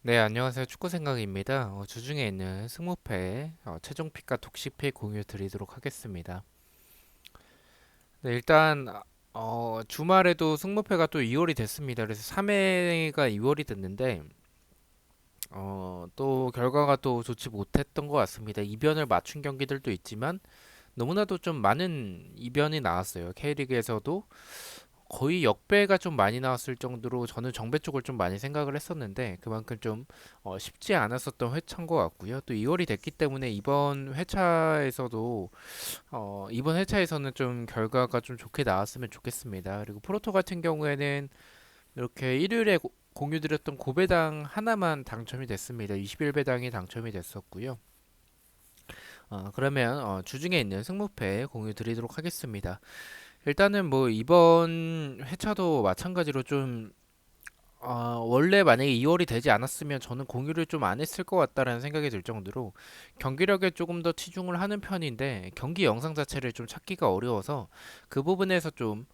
네, 안녕하세요. 축구생각입니다. 주중에 있는 승무패, 최종픽과 독식픽 공유 드리도록 하겠습니다. 네, 일단 주말에도 승무패가 또 2월이 됐습니다. 그래서 3회가 2월이 됐는데 또 결과가 또 좋지 못했던 것 같습니다. 이변을 맞춘 경기들도 있지만 너무나도 좀 많은 이변이 나왔어요. K리그에서도 거의 역배가 좀 많이 나왔을 정도로 저는 정배 쪽을 좀 많이 생각을 했었는데 그만큼 좀 쉽지 않았었던 회차인 것 같고요. 또 2월이 됐기 때문에 이번 회차에서는 좀 결과가 좀 좋게 나왔으면 좋겠습니다. 그리고 프로토 같은 경우에는 이렇게 일요일에 공유드렸던 고배당 하나만 당첨이 됐습니다. 21배당이 당첨이 됐었고요. 그러면 주중에 있는 승무패 공유 드리도록 하겠습니다. 일단은 뭐 이번 회차도 마찬가지로 좀 원래 만약에 2월이 되지 않았으면 저는 공유를 좀 안 했을 것 같다라는 생각이 들 정도로 경기력에 조금 더 치중을 하는 편인데 경기 영상 자체를 좀 찾기가 어려워서 그 부분에서 좀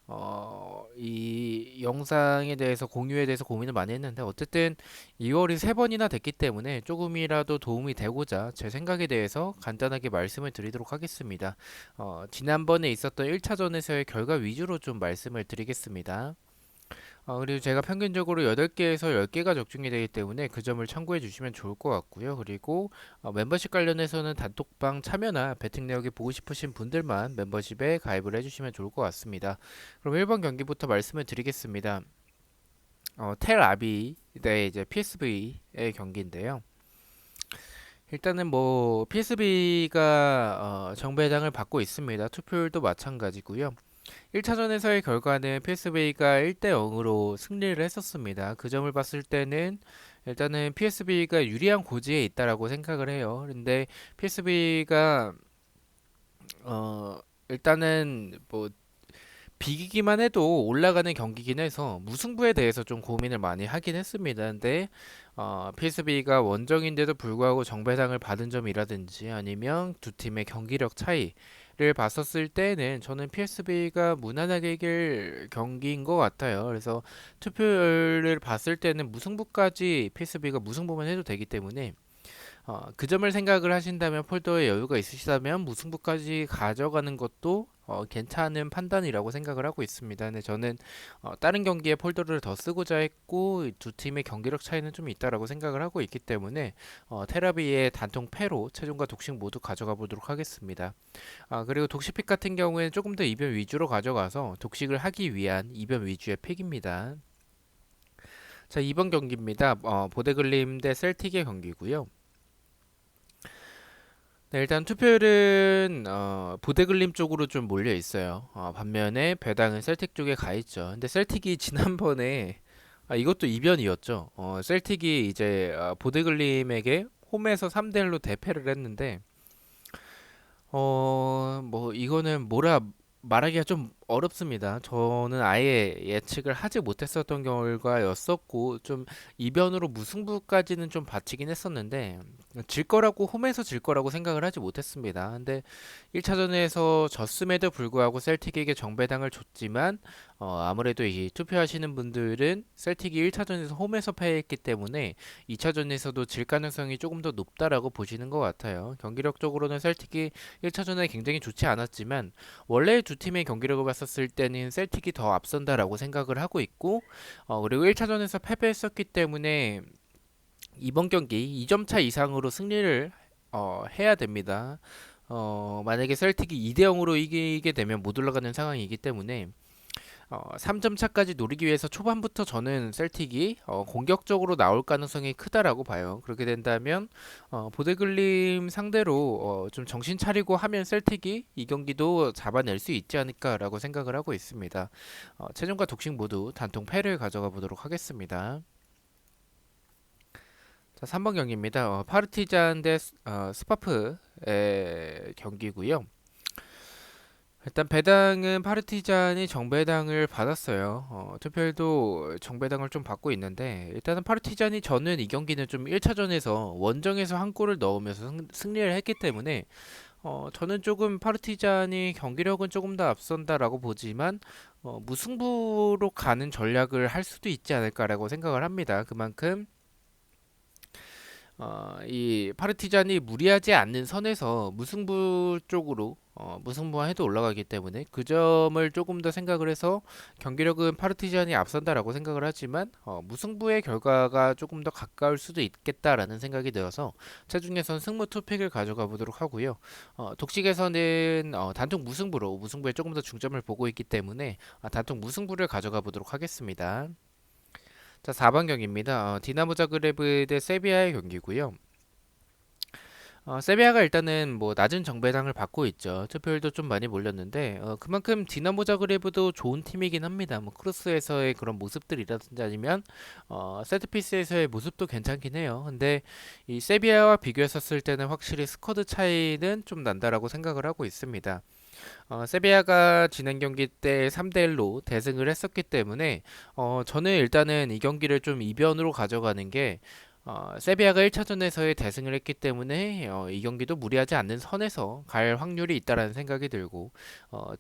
이 영상에 대해서 공유에 대해서 고민을 많이 했는데 어쨌든 2월이 세 번이나 됐기 때문에 조금이라도 도움이 되고자 제 생각에 대해서 간단하게 말씀을 드리도록 하겠습니다. 지난번에 있었던 1차전에서의 결과 위주로 좀 말씀을 드리겠습니다. 그리고 제가 평균적으로 8개에서 10개가 적중이 되기 때문에 그 점을 참고해 주시면 좋을 것 같고요. 그리고 멤버십 관련해서는 단톡방 참여나 배팅 내역이 보고 싶으신 분들만 멤버십에 가입을 해주시면 좋을 것 같습니다. 그럼 1번 경기부터 말씀을 드리겠습니다. 텔 아비 대 이제 PSV의 경기인데요. 일단은 뭐 PSV가 정배당을 받고 있습니다. 투표율도 마찬가지고요. 1차전에서의 결과는 PSV가 1대 0으로 승리를 했었습니다. 그 점을 봤을 때는 일단은 PSV가 유리한 고지에 있다라고 생각을 해요. 근데 PSV가 일단은 뭐 비기기만 해도 올라가는 경기긴 해서 무승부에 대해서 좀 고민을 많이 하긴 했습니다. 근데 PSV가 원정인데도 불구하고 정배당을 받은 점이라든지 아니면 두 팀의 경기력 차이를 봤었을 때는 저는 PSV가 무난하게 이길 경기인 것 같아요. 그래서 투표를 봤을 때는 무승부까지 PSV가 무승부만 해도 되기 때문에 그 점을 생각을 하신다면 폴더에 여유가 있으시다면 무승부까지 가져가는 것도 괜찮은 판단이라고 생각을 하고 있습니다. 근데 저는 다른 경기에 폴더를 더 쓰고자 했고 두 팀의 경기력 차이는 좀 있다라고 생각을 하고 있기 때문에 테라비의 단통 패로 최종과 독식 모두 가져가 보도록 하겠습니다. 그리고 독식픽 같은 경우에는 조금 더 이변 위주로 가져가서 독식을 하기 위한 이변 위주의 픽입니다. 자, 2번 경기입니다. 보데글림 대 셀틱의 경기고요. 네, 일단 투표율은 부대글림 쪽으로 좀 몰려 있어요. 반면에 배당은 셀틱 쪽에 가 있죠. 근데 셀틱이 지난번에 이것도 이변이었죠. 셀틱이 이제 보데글림에게 홈에서 3대 1로 대패를 했는데 뭐 이거는 뭐라 말하기가 좀 어렵습니다. 저는 아예 예측을 하지 못했었던 결과였었고 좀 이변으로 무승부까지는 좀 바치긴 했었는데 질 거라고 홈에서 질 거라고 생각을 하지 못했습니다. 근데 1차전에서 졌음에도 불구하고 셀틱에게 정배당을 줬지만 아무래도 이 투표하시는 분들은 셀틱이 1차전에서 홈에서 패했기 때문에 2차전에서도 질 가능성이 조금 더 높다라고 보시는 것 같아요. 경기력적으로는 셀틱이 1차전에 굉장히 좋지 않았지만 원래 두 팀의 경기력을 봤었을 때는 셀틱이 더 앞선다라고 생각을 하고 있고 그리고 1차전에서 패배했었기 때문에 이번 경기 2점 차 이상으로 승리를 해야 됩니다. 만약에 셀틱이 2대 0으로 이기게 되면 못 올라가는 상황이기 때문에 3점 차까지 노리기 위해서 초반부터 저는 셀틱이 공격적으로 나올 가능성이 크다라고 봐요. 그렇게 된다면 보데글림 상대로 좀 정신 차리고 하면 셀틱이 이 경기도 잡아낼 수 있지 않을까라고 생각을 하고 있습니다. 최종과 독식 모두 단통 패를 가져가 보도록 하겠습니다. 자, 3번 경기입니다. 파르티잔 대 스파프의 경기고요. 일단 배당은 파르티잔이 정배당을 받았어요. 투표율도 정배당을 좀 받고 있는데 일단은 파르티잔이 저는 이 경기는 좀 1차전에서 원정에서 한 골을 넣으면서 승리를 했기 때문에 저는 조금 파르티잔이 경기력은 조금 더 앞선다라고 보지만 무승부로 가는 전략을 할 수도 있지 않을까라고 생각을 합니다. 그만큼 이 파르티잔이 무리하지 않는 선에서 무승부 쪽으로 무승부만 해도 올라가기 때문에 그 점을 조금 더 생각을 해서 경기력은 파르티잔이 앞선다라고 생각을 하지만 무승부의 결과가 조금 더 가까울 수도 있겠다라는 생각이 들어서 체중에선 승무 투픽을 가져가 보도록 하고요. 독식에서는 단통 무승부로 무승부에 조금 더 중점을 보고 있기 때문에 단통 무승부를 가져가 보도록 하겠습니다. 자, 4번 경기입니다. 디나모 자그레브 대 세비야의 경기고요. 세비야가 일단은 뭐 낮은 정배당을 받고 있죠. 투표율도 좀 많이 몰렸는데 그만큼 디나모 자그레브도 좋은 팀이긴 합니다. 뭐 크로스에서의 그런 모습들이라든지 아니면 세트피스에서의 모습도 괜찮긴 해요. 근데 이 세비야와 비교했었을 때는 확실히 스쿼드 차이는 좀 난다라고 생각을 하고 있습니다. 세비야가 지난 경기 때 3대1로 대승을 했었기 때문에 저는 일단은 이 경기를 좀 이변으로 가져가는 게 세비야가 1차전에서의 대승을 했기 때문에 이 경기도 무리하지 않는 선에서 갈 확률이 있다라는 생각이 들고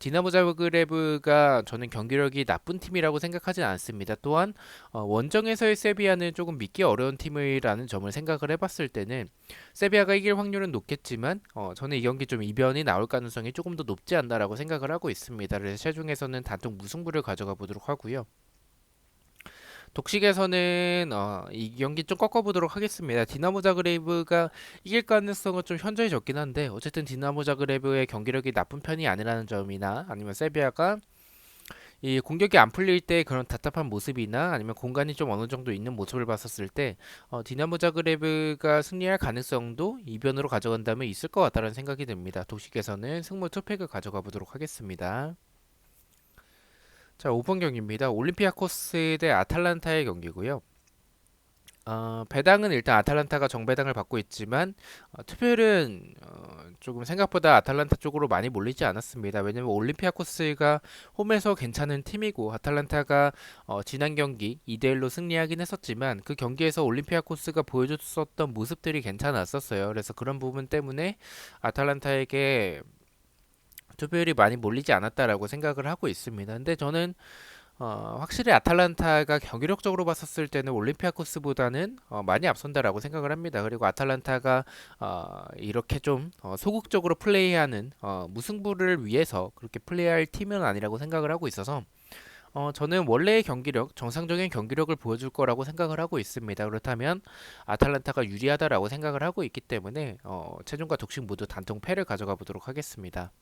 디나모 자그레브가 저는 경기력이 나쁜 팀이라고 생각하진 않습니다. 또한 원정에서의 세비야는 조금 믿기 어려운 팀이라는 점을 생각을 해봤을 때는 세비야가 이길 확률은 높겠지만 저는 이 경기 좀 이변이 나올 가능성이 조금 더 높지 않나라고 생각을 하고 있습니다. 그래서 최종에서는 단독 무승부를 가져가 보도록 하고요. 독식에서는 이 경기 좀 꺾어보도록 하겠습니다. 디나모 자그레브가 이길 가능성은 좀 현저히 적긴 한데 어쨌든 디나모 자그레브의 경기력이 나쁜 편이 아니라는 점이나 아니면 세비야가 이 공격이 안 풀릴 때 그런 답답한 모습이나 아니면 공간이 좀 어느 정도 있는 모습을 봤었을 때 디나모 자그레브가 승리할 가능성도 이변으로 가져간다면 있을 것 같다는 생각이 듭니다. 독식에서는 승부 투팩을 가져가 보도록 하겠습니다. 자, 5번 경기입니다. 올림피아코스 대 아탈란타의 경기고요. 배당은 일단 아탈란타가 정배당을 받고 있지만 투표율은 조금 생각보다 아탈란타 쪽으로 많이 몰리지 않았습니다. 왜냐면 올림피아코스가 홈에서 괜찮은 팀이고 아탈란타가 지난 경기 2대1로 승리하긴 했었지만 그 경기에서 올림피아코스가 보여줬었던 모습들이 괜찮았었어요. 그래서 그런 부분 때문에 아탈란타에게 투표율이 많이 몰리지 않았다라고 생각을 하고 있습니다. 근데 저는 확실히 아탈란타가 경기력적으로 봤었을 때는 올림피아코스보다는 많이 앞선다라고 생각을 합니다. 그리고 아탈란타가 이렇게 좀 소극적으로 플레이하는 무승부를 위해서 그렇게 플레이할 팀은 아니라고 생각을 하고 있어서 저는 원래의 경기력, 정상적인 경기력을 보여줄 거라고 생각을 하고 있습니다. 그렇다면 아탈란타가 유리하다라고 생각을 하고 있기 때문에 최종과 독식 모두 단통 패를 가져가 보도록 하겠습니다.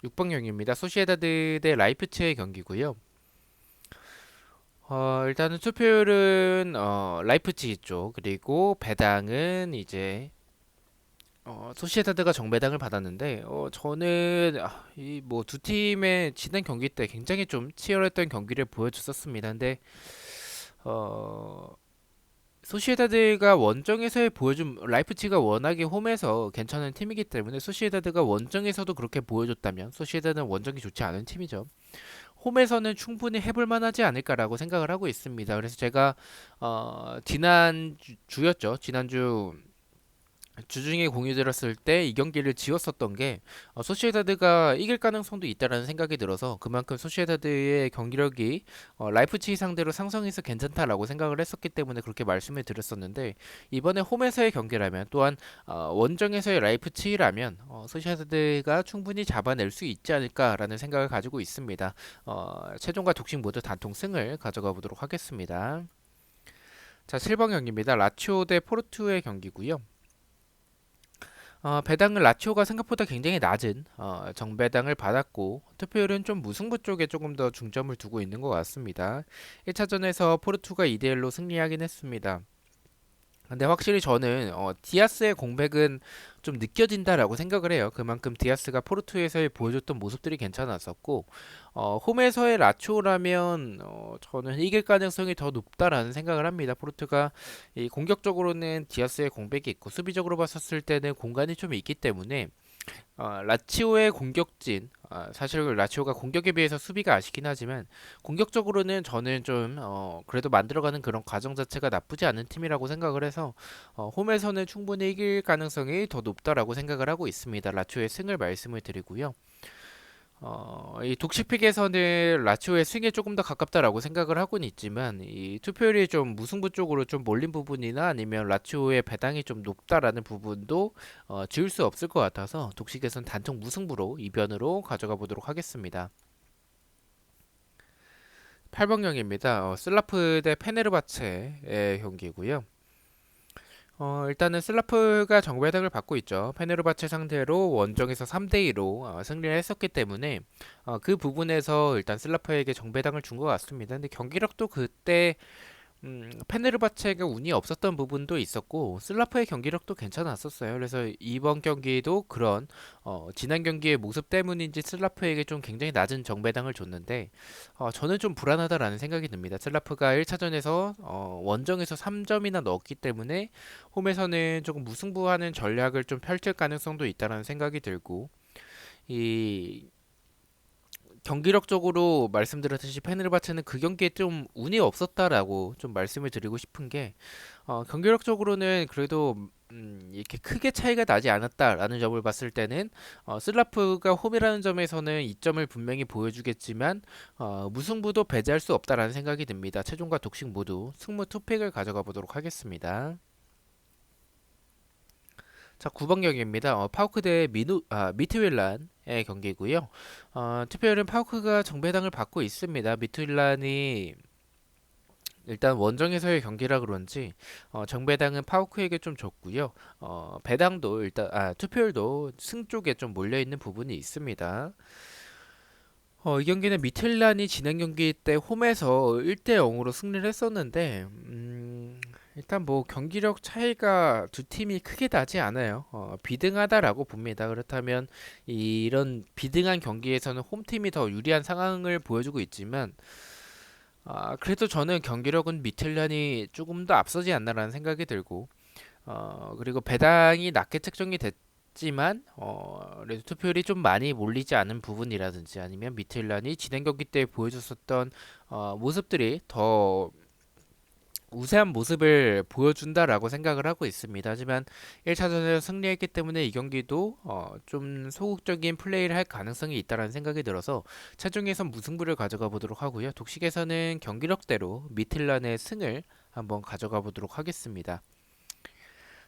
6번 경기입니다. 소시에다드 대 라이프치히의 경기고요. 일단은 투표율은 라이프치히 쪽 그리고 배당은 이제 소시에다드가 정배당을 받았는데 저는 이 뭐 두 팀의 지난 경기 때 굉장히 좀 치열했던 경기를 보여줬었습니다. 근데 어, 소시에다드가 원정에서의 보여준 라이프치히가 워낙에 홈에서 괜찮은 팀이기 때문에 소시에다드가 원정에서도 그렇게 보여줬다면 소시에다드는 원정이 좋지 않은 팀이죠. 홈에서는 충분히 해볼 만하지 않을까라고 생각을 하고 있습니다. 그래서 제가 지난주였죠. 지난주 주중에 공유 들었을 때 이 경기를 지었었던 게 소시에다드가 이길 가능성도 있다라는 생각이 들어서 그만큼 소시에다드의 경기력이 라이프치히 상대로 상성해서 괜찮다라고 생각을 했었기 때문에 그렇게 말씀을 드렸었는데 이번에 홈에서의 경기라면 또한 원정에서의 라이프치히라면 소시에다드가 충분히 잡아낼 수 있지 않을까라는 생각을 가지고 있습니다. 최종과 독식 모두 단통 승을 가져가 보도록 하겠습니다. 자, 7번 경기입니다. 라치오 대 포르투의 경기고요. 배당은 라치오가 생각보다 굉장히 낮은 정배당을 받았고 투표율은 좀 무승부 쪽에 조금 더 중점을 두고 있는 것 같습니다. 1차전에서 포르투가 2대1로 승리하긴 했습니다. 근데 확실히 저는 디아스의 공백은 좀 느껴진다라고 생각을 해요. 그만큼 디아스가 포르투에서의 보여줬던 모습들이 괜찮았었고 홈에서의 라치오라면 저는 이길 가능성이 더 높다라는 생각을 합니다. 포르투가 이 공격적으로는 디아스의 공백이 있고 수비적으로 봤었을 때는 공간이 좀 있기 때문에 라치오의 공격진 사실 라치오가 공격에 비해서 수비가 아쉽긴 하지만 공격적으로는 저는 좀 그래도 만들어가는 그런 과정 자체가 나쁘지 않은 팀이라고 생각을 해서 홈에서는 충분히 이길 가능성이 더 높다라고 생각을 하고 있습니다. 라치오의 승을 말씀을 드리고요. 이 독식픽에서는 라치오의 스윙에 조금 더 가깝다라고 생각을 하고는 있지만 이 투표율이 좀 무승부 쪽으로 좀 몰린 부분이나 아니면 라치오의 배당이 좀 높다라는 부분도 지울 수 없을 것 같아서 독식에선 단통 무승부로 이변으로 가져가 보도록 하겠습니다. 8번경입니다. 슬라프 대 페네르바체의 경기고요. 일단은 슬라프가 정배당을 받고 있죠. 페네르바체 상대로 원정에서 3대2로 승리를 했었기 때문에 그 부분에서 일단 슬라프에게 정배당을 준 것 같습니다. 근데 경기력도 그때 페네르바체가 운이 없었던 부분도 있었고 슬라프의 경기력도 괜찮았었어요. 그래서 이번 경기도 그런 지난 경기의 모습 때문인지 슬라프에게 좀 굉장히 낮은 정배당을 줬는데 저는 좀 불안하다라는 생각이 듭니다. 슬라프가 1차전에서 원정에서 3점이나 넣었기 때문에 홈에서는 조금 무승부하는 전략을 좀 펼칠 가능성도 있다라는 생각이 들고 이 경기력적으로 말씀드렸듯이 페네르바체는 그 경기에 좀 운이 없었다라고 좀 말씀을 드리고 싶은 게 경기력적으로는 그래도 이렇게 크게 차이가 나지 않았다라는 점을 봤을 때는 슬라프가 홈이라는 점에서는 이점을 분명히 보여주겠지만 무승부도 배제할 수 없다라는 생각이 듭니다. 최종과 독식 모두 승무 투픽을 가져가 보도록 하겠습니다. 자, 9번 경기입니다. 파우크 대 미트윌란의 경기고요. 투표율은 파우크가 정배당을 받고 있습니다. 미트윌란이 일단 원정에서의 경기라 그런지 정배당은 파우크에게 좀 줬고요. 배당도 일단 투표율도 승 쪽에 좀 몰려 있는 부분이 있습니다. 이 경기는 미틀란이 지난 경기 때 홈에서 1대 0으로 승리를 했었는데 일단 뭐 경기력 차이가 두 팀이 크게 나지 않아요. 비등하다라고 봅니다. 그렇다면 이런 비등한 경기에서는 홈팀이 더 유리한 상황을 보여주고 있지만 그래도 저는 경기력은 미틀란이 조금 더 앞서지 않나라는 생각이 들고 그리고 배당이 낮게 책정이 됐지만 그래도 투표율이 좀 많이 몰리지 않은 부분이라든지 아니면 미틀란이 지난 경기 때 보여줬었던 모습들이 더 우세한 모습을 보여준다라고 생각을 하고 있습니다. 하지만 1차전에서 승리했기 때문에 이 경기도 좀 소극적인 플레이를 할 가능성이 있다라는 생각이 들어서 최종에선 무승부를 가져가 보도록 하고요. 독식에서는 경기력대로 미틀란의 승을 한번 가져가 보도록 하겠습니다.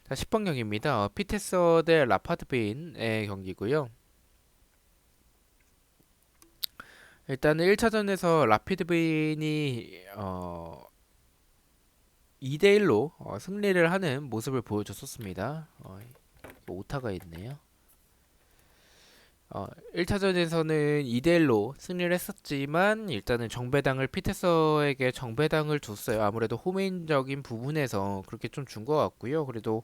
자, 10번 경기입니다. 피테서 대 라파드빈의 경기고요. 일단은 1차전에서 라피드빈이 2대1로 승리를 하는 모습을 보여줬었습니다. 오타가 있네요. 1차전에서는 2대1로 승리를 했었지만 일단은 정배당을 피테서에게 정배당을 줬어요. 아무래도 홈인적인 부분에서 그렇게 좀 준 것 같고요. 그래도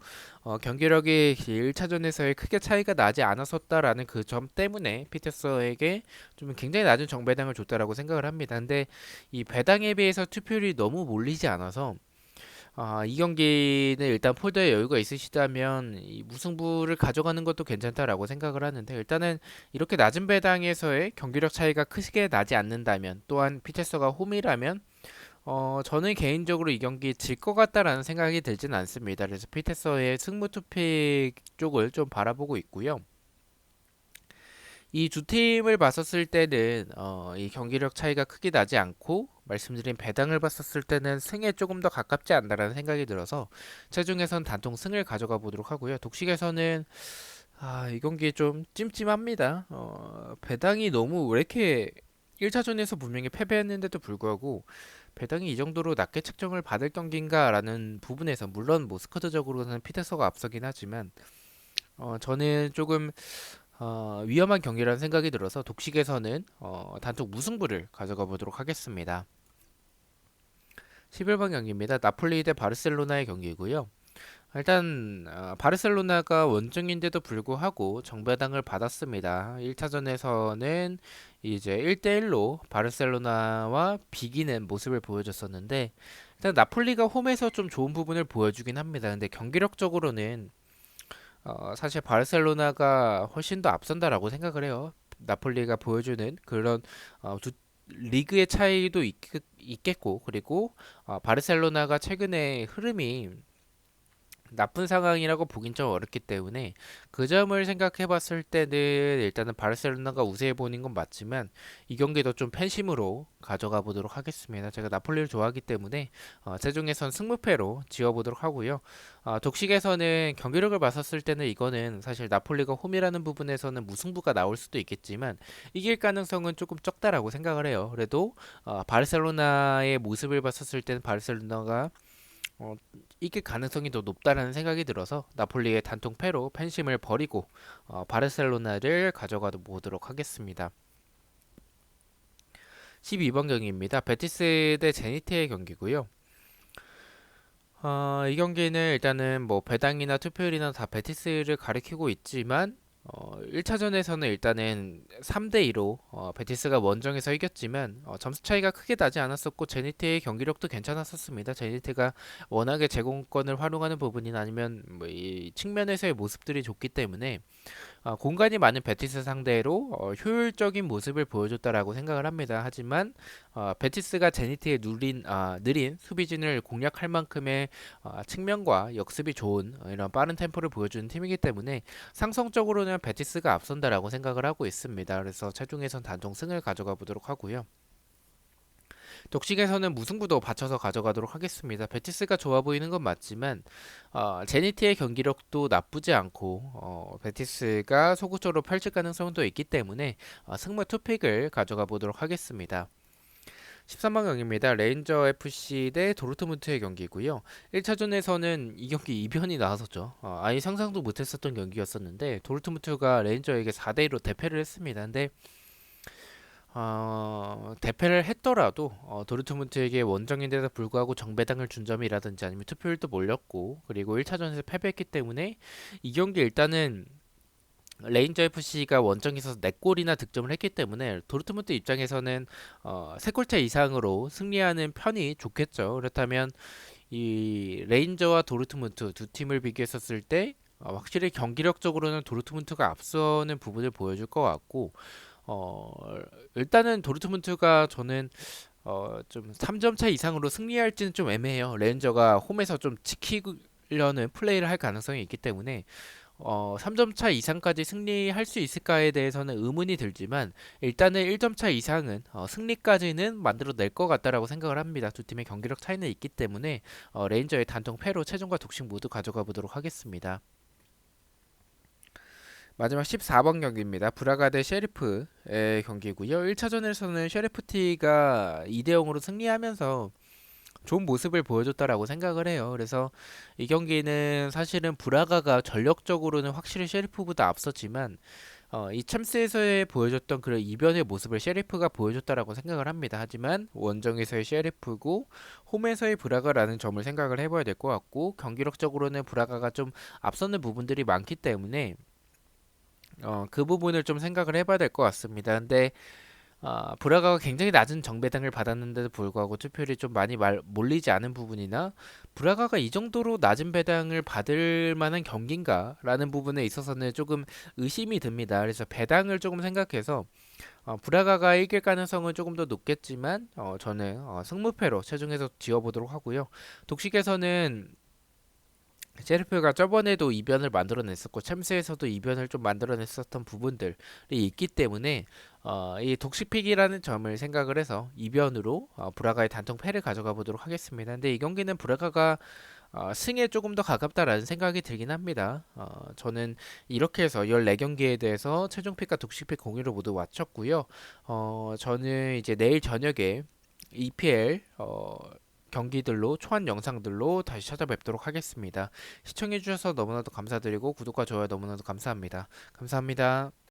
경기력이 1차전에서의 크게 차이가 나지 않았었다라는 그 점 때문에 피테서에게 좀 굉장히 낮은 정배당을 줬다라고 생각을 합니다. 근데 이 배당에 비해서 투표율이 너무 몰리지 않아서 이 경기는 일단 폴더에 여유가 있으시다면 이 무승부를 가져가는 것도 괜찮다라고 생각을 하는데 일단은 이렇게 낮은 배당에서의 경기력 차이가 크게 나지 않는다면 또한 피체서가 홈이라면 저는 개인적으로 이 경기 질 것 같다라는 생각이 들진 않습니다. 그래서 피테서의 승부 투픽 쪽을 좀 바라보고 있고요. 이 두 팀을 봤었을 때는 이 경기력 차이가 크게 나지 않고 말씀드린 배당을 봤었을 때는 승에 조금 더 가깝지 않나라는 생각이 들어서 최종에선 단통 승을 가져가 보도록 하고요. 독식에서는 이 경기 좀 찜찜합니다. 배당이 너무 왜 이렇게 1차전에서 분명히 패배했는데도 불구하고 배당이 이 정도로 낮게 책정을 받을 경기인가라는 부분에서 물론 뭐 스쿼드적으로는 피테서가 앞서긴 하지만 저는 조금 위험한 경기라는 생각이 들어서 독식에서는 단독 무승부를 가져가 보도록 하겠습니다. 11번 경기입니다. 나폴리 대 바르셀로나의 경기고요. 일단 바르셀로나가 원정인데도 불구하고 정배당을 받았습니다. 1차전에서는 이제 1대1로 바르셀로나와 비기는 모습을 보여줬었는데 일단 나폴리가 홈에서 좀 좋은 부분을 보여주긴 합니다. 근데 경기력적으로는 사실 바르셀로나가 훨씬 더 앞선다라고 생각을 해요. 나폴리가 보여주는 그런 두 리그의 차이도 있겠고 그리고 바르셀로나가 최근에 흐름이 나쁜 상황이라고 보긴 좀 어렵기 때문에 그 점을 생각해 봤을 때는 일단은 바르셀로나가 우세해 보이는 건 맞지만 이 경기도 좀 팬심으로 가져가 보도록 하겠습니다. 제가 나폴리를 좋아하기 때문에 최종에선 승무패로 지어보도록 하고요. 독식에서는 경기력을 봤었을 때는 이거는 사실 나폴리가 홈이라는 부분에서는 무승부가 나올 수도 있겠지만 이길 가능성은 조금 적다라고 생각을 해요. 그래도 바르셀로나의 모습을 봤었을 때는 바르셀로나가 어, 이길 가능성이 더 높다라는 생각이 들어서 나폴리의 단통 패로 팬심을 버리고 바르셀로나를 가져가 보도록 하겠습니다. 12번 경기입니다. 베티스 대 제니트의 경기고요. 이 경기는 일단은 뭐 배당이나 투표율이나 다 베티스를 가리키고 있지만 1차전에서는 일단은 3대2로 베티스가 원정에서 이겼지만 점수 차이가 크게 나지 않았었고 제니트의 경기력도 괜찮았었습니다. 제니트가 워낙에 제공권을 활용하는 부분이나 아니면 뭐 이 측면에서의 모습들이 좋기 때문에 공간이 많은 베티스 상대로 효율적인 모습을 보여줬다라고 생각을 합니다. 하지만 베티스가 제니트의 느린 수비진을 공략할 만큼의 측면과 역습이 좋은 이런 빠른 템포를 보여주는 팀이기 때문에 상성적으로는 베티스가 앞선다라고 생각을 하고 있습니다. 그래서 최종에선 단통 승을 가져가 보도록 하고요. 독식에서는 무승부도 받쳐서 가져가도록 하겠습니다. 베티스가 좋아 보이는 건 맞지만 제니티의 경기력도 나쁘지 않고 베티스가 소극적으로 펼칠 가능성도 있기 때문에 승무 투픽을 가져가 보도록 하겠습니다. 13번 경기입니다. 레인저 FC 대 도르트문트의 경기고요. 1차전에서는 이 경기 이변이 나왔었죠. 아예 상상도 못했었던 경기였었는데 도르트문트가 레인저에게 4대1로 대패를 했습니다. 근데 대패를 했더라도 도르트문트에게 원정인데도 불구하고 정배당을 준 점이라든지 아니면 투표율도 몰렸고 그리고 1차전에서 패배했기 때문에 이 경기 일단은 레인저 FC가 원정에서 4골이나 득점을 했기 때문에 도르트문트 입장에서는 3골차 이상으로 승리하는 편이 좋겠죠. 그렇다면 이 레인저와 도르트문트 두 팀을 비교했었을 때 확실히 경기력적으로는 도르트문트가 앞서는 부분을 보여줄 것 같고 어, 일단은 도르트문트가 저는 좀 3점 차 이상으로 승리할지는 좀 애매해요. 레인저가 홈에서 좀 지키려는 플레이를 할 가능성이 있기 때문에 3점 차 이상까지 승리할 수 있을까에 대해서는 의문이 들지만 일단은 1점 차 이상은 승리까지는 만들어낼 것 같다라고 생각을 합니다. 두 팀의 경기력 차이는 있기 때문에 레인저의 단통 패로 최종과 독식 모두 가져가 보도록 하겠습니다. 마지막 14번 경기입니다. 브라가 대 셰리프의 경기고요. 1차전에서는 셰리프티가 2대 0으로 승리하면서 좋은 모습을 보여줬다라고 생각을 해요. 그래서 이 경기는 사실은 브라가가 전력적으로는 확실히 셰리프보다 앞섰지만 이 챔스에서의 보여줬던 그런 이변의 모습을 셰리프가 보여줬다라고 생각을 합니다. 하지만 원정에서의 셰리프고 홈에서의 브라가라는 점을 생각을 해봐야 될 것 같고 경기력적으로는 브라가가 좀 앞서는 부분들이 많기 때문에 그 부분을 좀 생각을 해봐야 될 것 같습니다. 근데 브라가가 굉장히 낮은 정배당을 받았는데도 불구하고 투표율이 좀 많이 몰리지 않은 부분이나 브라가가 이 정도로 낮은 배당을 받을 만한 경기인가라는 부분에 있어서는 조금 의심이 듭니다. 그래서 배당을 조금 생각해서 브라가가 이길 가능성은 조금 더 높겠지만 저는 승무패로 최종해서 지어보도록 하고요. 독식에서는 셰르프가 저번에도 이변을 만들어냈었고 챔스에서도 이변을 좀 만들어냈었던 부분들이 있기 때문에 이 독식픽이라는 점을 생각을 해서 이변으로 브라가의 단통 패를 가져가 보도록 하겠습니다. 근데 이 경기는 브라가가 승에 조금 더 가깝다라는 생각이 들긴 합니다. 저는 이렇게 해서 14경기에 대해서 최종픽과 독식픽 공유를 모두 마쳤고요. 저는 이제 내일 저녁에 EPL 경기들로 초안 영상들로 다시 찾아뵙도록 하겠습니다. 시청해주셔서 너무나도 감사드리고 구독과 좋아요 너무나도 감사합니다. 감사합니다.